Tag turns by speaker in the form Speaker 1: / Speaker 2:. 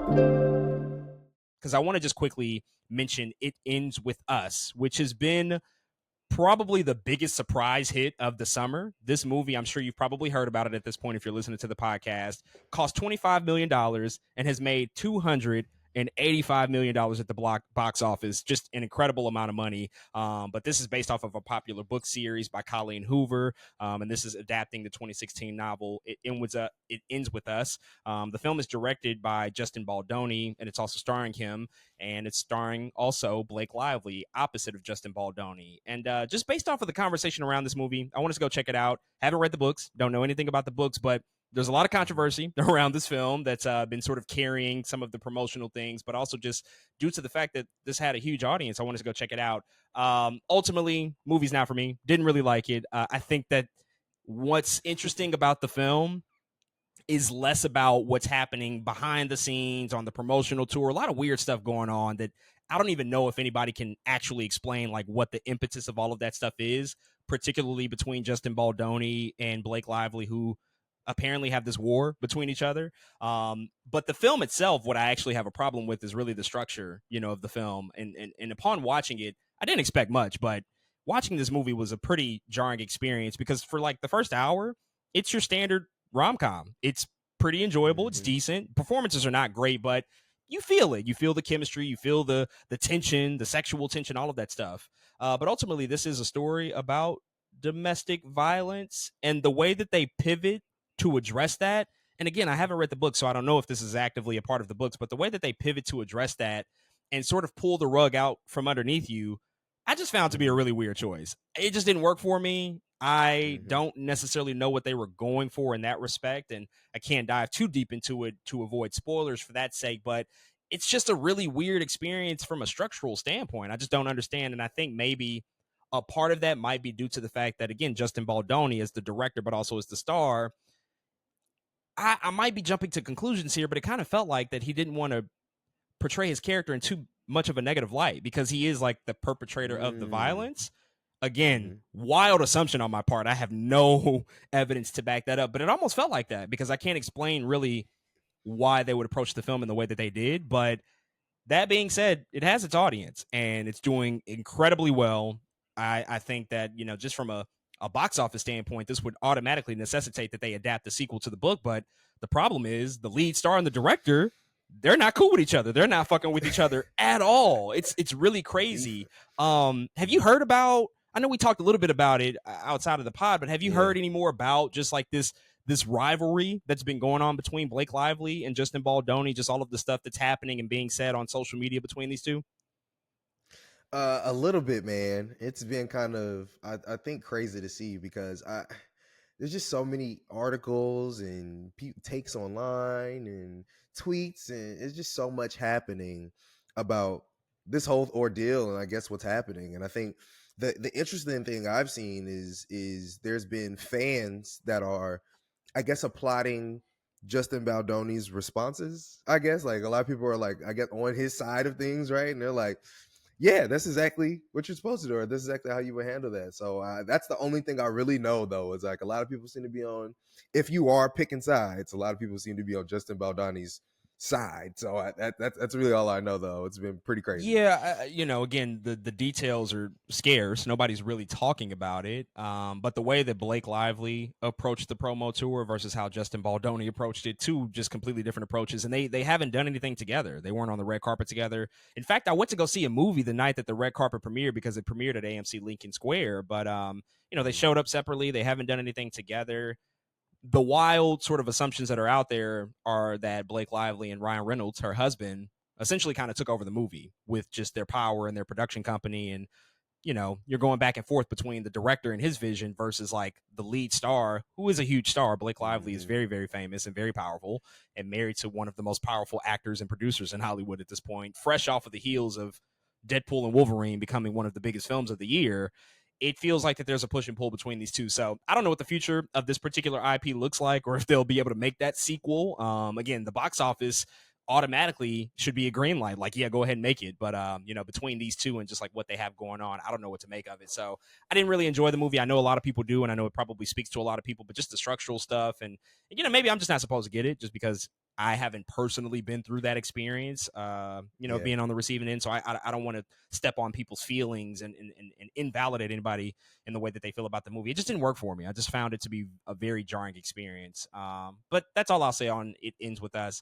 Speaker 1: because I want to just quickly mention It Ends With Us, which has been probably the biggest surprise hit of the summer. This movie, I'm sure you've probably heard about it at this point if you're listening to the podcast, cost $25 million and has made $285 million at the box office. Just an incredible amount of money. But this is based off of a popular book series by Colleen Hoover, and this is adapting the 2016 novel It Ends With Us. The film is directed by Justin Baldoni, and it's also starring him, and it's starring also Blake Lively, opposite of Justin Baldoni. And just based off of the conversation around this movie, I want us to go check it out. Haven't read the books, don't know anything about the books, but there's a lot of controversy around this film that's been sort of carrying some of the promotional things, but also just due to the fact that this had a huge audience, I wanted to go check it out. Ultimately, movie's not for me. Didn't really like it. I think that what's interesting about the film is less about what's happening behind the scenes on the promotional tour. A lot of weird stuff going on that I don't even know if anybody can actually explain, like what the impetus of all of that stuff is, particularly between Justin Baldoni and Blake Lively, who apparently have this war between each other. But the film itself, what I actually have a problem with is really the structure, of the film. And upon watching it, I didn't expect much, but watching this movie was a pretty jarring experience because for like the first hour, it's your standard rom-com. It's pretty enjoyable. It's decent. Performances are not great, but you feel it. You feel the chemistry. You feel the tension, the sexual tension, all of that stuff. But ultimately, this is a story about domestic violence and the way that they pivot to address that. And again, I haven't read the book, so I don't know if this is actively a part of the books, but the way that they pivot to address that and sort of pull the rug out from underneath you, I just found to be a really weird choice. It just didn't work for me. I don't necessarily know what they were going for in that respect, and I can't dive too deep into it to avoid spoilers for that sake, but it's just a really weird experience from a structural standpoint. I just don't understand, and I think maybe a part of that might be due to the fact that, again, Justin Baldoni is the director, but also is the star. I might be jumping to conclusions here, but it kind of felt like that he didn't want to portray his character in too much of a negative light because he is like the perpetrator of the violence. Again, wild assumption on my part. I have no evidence to back that up, but it almost felt like that because I can't explain really why they would approach the film in the way that they did. But that being said, it has its audience and it's doing incredibly well. I think that, just from a box office standpoint, this would automatically necessitate that they adapt the sequel to the book. But the problem is the lead star and the director, they're not cool with each other. They're not fucking with each other at all. It's really crazy. Have you heard about, I know we talked a little bit about it outside of the pod, but have you heard any more about just like this rivalry that's been going on between Blake Lively and Justin Baldoni, just all of the stuff that's happening and being said on social media between these two?
Speaker 2: A little bit, man. It's been kind of, I think, crazy to see because there's just so many articles and takes online and tweets, and it's just so much happening about this whole ordeal, and I guess what's happening. And I think the interesting thing I've seen is there's been fans that are, I guess, applauding Justin Baldoni's responses. I guess like a lot of people are like, I guess, on his side of things, right? And they're like, yeah, that's exactly what you're supposed to do, or this is exactly how you would handle that. So that's the only thing I really know, though, is like a lot of people seem to be on, if you are picking sides, a lot of people seem to be on Justin Baldoni's side. So that's really all I know, though. It's been pretty crazy.
Speaker 1: Yeah, again, the details are scarce. Nobody's really talking about it. But the way that Blake Lively approached the promo tour versus how Justin Baldoni approached it, two just completely different approaches. And they haven't done anything together. They weren't on the red carpet together. In fact, I went to go see a movie the night that the red carpet premiered because it premiered at AMC Lincoln Square. But they showed up separately. They haven't done anything together. The wild sort of assumptions that are out there are that Blake Lively and Ryan Reynolds, her husband, essentially kind of took over the movie with just their power and their production company. And, you're going back and forth between the director and his vision versus like the lead star, who is a huge star. Blake Lively is very, very famous and very powerful and married to one of the most powerful actors and producers in Hollywood at this point, fresh off of the heels of Deadpool and Wolverine becoming one of the biggest films of the year. It feels like that there's a push and pull between these two. So I don't know what the future of this particular IP looks like or if they'll be able to make that sequel. Again, the box office automatically should be a green light. Like, yeah, go ahead and make it. But, between these two and just like what they have going on, I don't know what to make of it. So I didn't really enjoy the movie. I know a lot of people do, and I know it probably speaks to a lot of people, but just the structural stuff. And maybe I'm just not supposed to get it just because I haven't personally been through that experience,
Speaker 2: Yeah.
Speaker 1: being on the receiving end. So I don't want to step on people's feelings and invalidate anybody in the way that they feel about the movie. It just didn't work for me. I just found it to be a very jarring experience. But that's all I'll say on It Ends With Us.